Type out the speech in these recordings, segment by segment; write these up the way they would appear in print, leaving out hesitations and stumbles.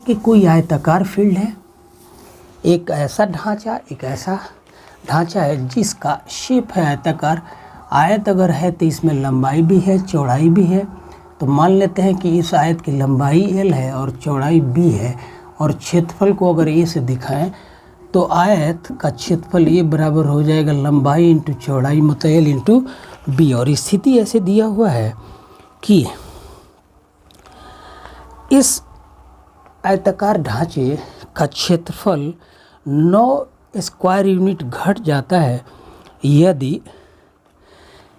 कि कोई आयताकार फील्ड है, एक ऐसा ढांचा है जिसका शेप है आयताकार। आयत अगर है तो इसमें लंबाई भी है, चौड़ाई भी है। तो मान लेते हैं कि इस आयत की लंबाई L है और चौड़ाई B है, और क्षेत्रफल को अगर A से दिखाएं तो आयत का क्षेत्रफल A बराबर हो जाएगा लंबाई इंटू चौड़ाई, मतलब L इंटू B। और स्थिति ऐसे दिया हुआ है कि इस आयताकार ढांचे का क्षेत्रफल 9 स्क्वायर यूनिट घट जाता है यदि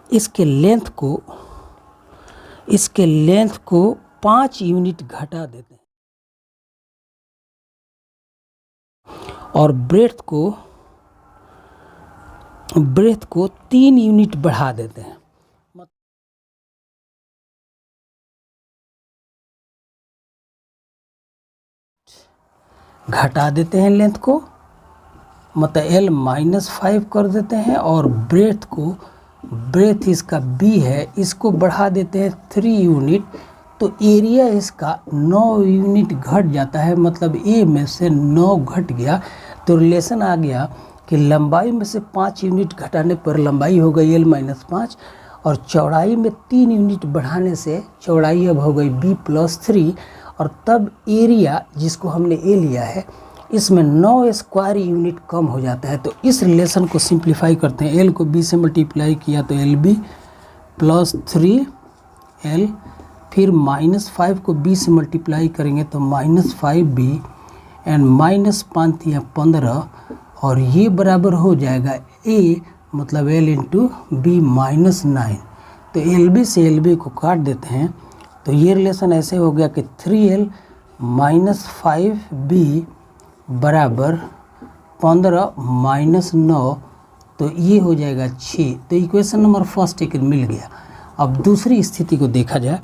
इसके लेंथ को 5 यूनिट घटा देते हैं और ब्रेड्थ को 3 यूनिट बढ़ा देते हैं। घटा देते हैं लेंथ को, मतलब L -5 कर देते हैं, और ब्रेथ इसका B है, इसको बढ़ा देते हैं 3 यूनिट। तो एरिया इसका 9 यूनिट घट जाता है, मतलब A में से 9 घट गया। तो रिलेशन आ गया कि लंबाई में से 5 यूनिट घटाने पर लंबाई हो गई L -5, और चौड़ाई में 3 यूनिट बढ़ाने से चौड़ाई अब हो गई B +3। और तब एरिया जिसको हमने A लिया है, इसमें 9 स्क्वायर यूनिट कम हो जाता है। तो इस रिलेशन को सिंप्लीफाई करते हैं। L को B से मल्टीप्लाई किया तो LB +3L, फिर -5 को B से मल्टीप्लाई करेंगे तो -5B, एंड -5 या 15, और ये बराबर हो जाएगा A, मतलब L इंटू B -9। तो LB से LB को काट देते हैं, तो ये रिलेशन ऐसे हो गया कि 3L -5B बराबर 15 -9, तो ये हो जाएगा 6। तो इक्वेशन नंबर फर्स्ट एक मिल गया। अब दूसरी स्थिति को देखा जाए।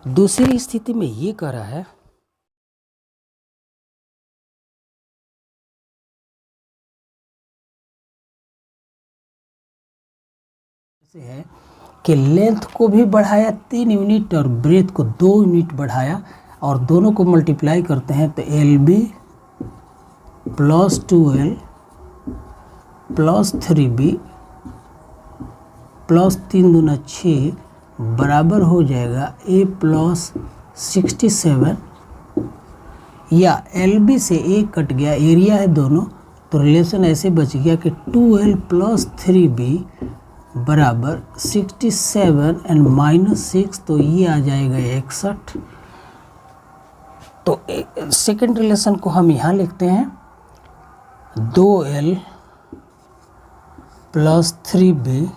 दूसरी स्थिति में ये कह रहा है कि लेंथ को भी बढ़ाया 3 यूनिट और ब्रेथ को 2 यूनिट बढ़ाया, और दोनों को मल्टीप्लाई करते हैं तो LB +2L +3B +3 दूना 6 बराबर हो जाएगा A +67, या LB से A कट गया, एरिया है दोनों, तो रिलेशन ऐसे बच गया कि 2L +3B बराबर 67 एंड -6, तो ये आ जाएगा 61। तो सेकेंड रिलेशन को हम यहाँ लिखते हैं 2L +3B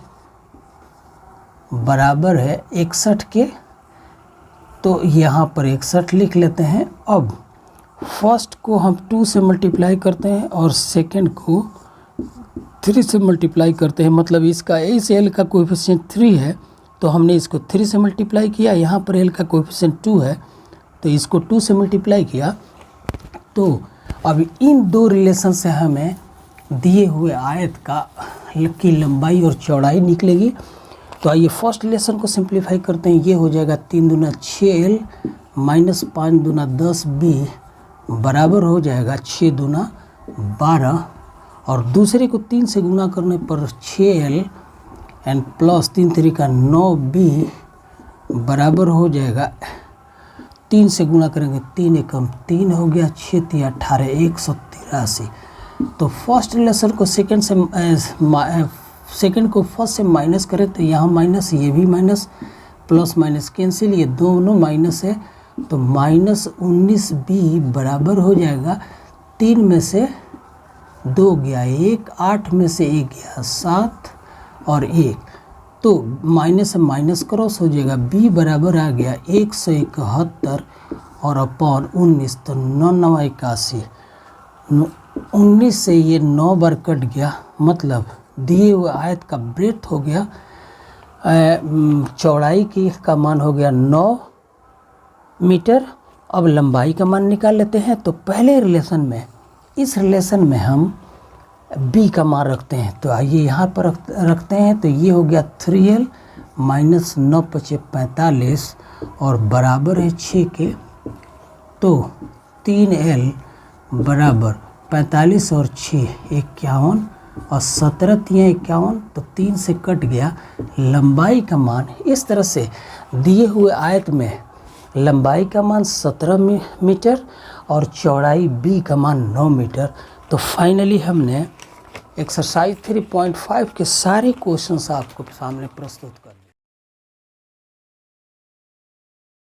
बराबर है 61 के। तो यहाँ पर 61 लिख लेते हैं। अब फर्स्ट को हम 2 से मल्टीप्लाई करते हैं और सेकेंड को 3 से मल्टीप्लाई करते हैं, मतलब इसका इस L का कोएफिशिएंट 3 है, तो हमने इसको 3 से मल्टीप्लाई किया। यहाँ पर L का कोएफिशिएंट 2 है, तो इसको 2 से मल्टीप्लाई किया। तो अब इन दो रिलेशन से हमें दिए हुए आयत की लंबाई और चौड़ाई निकलेगी। तो आइए फर्स्ट रिलेशन को सिंप्लीफाई करते हैं। ये हो जाएगा 3 दूना 6L -5 दूना 10B बराबर हो जाएगा 6 दूना 12, और दूसरे को 3 से गुना करने पर 6L एंड +3 3 का 9B बराबर हो जाएगा, 3 से गुना करेंगे 3 एकम 3 हो गया, 6 3 18 183। तो फर्स्ट रिलेशन को सेकंड को फर्स्ट से माइनस करें तो यहाँ माइनस, ये भी माइनस, प्लस माइनस कैंसिल, ये दोनों माइनस है, तो -19B बराबर हो जाएगा 3 में से 2 गया 1, 8 में से 1 गया 7 और 1, तो माइनस से माइनस क्रॉस हो जाएगा। B बराबर आ गया 171 और अपॉन 19, तो 9 9 81, 19 से ये 9 बार कट गया, मतलब दिए हुए आयत का ब्रेथ हो गया, चौड़ाई का मान हो गया 9 मीटर। अब लंबाई का मान निकाल लेते हैं। तो पहले रिलेशन में, इस रिलेशन में हम B का मान रखते हैं, तो आइए यहाँ पर रखते हैं। तो ये हो गया 3L -9 × 45 और बराबर है 6 के। तो 3L बराबर 45 और 6 51 और 17 3 51, तो 3 से कट गया लंबाई का मान। इस तरह से दिए हुए आयत में लंबाई का मान 17 मीटर और चौड़ाई B का मान 9 मीटर। तो फाइनली हमने एक्सरसाइज 3.5 के सारे क्वेश्चंस आपको सामने प्रस्तुत कर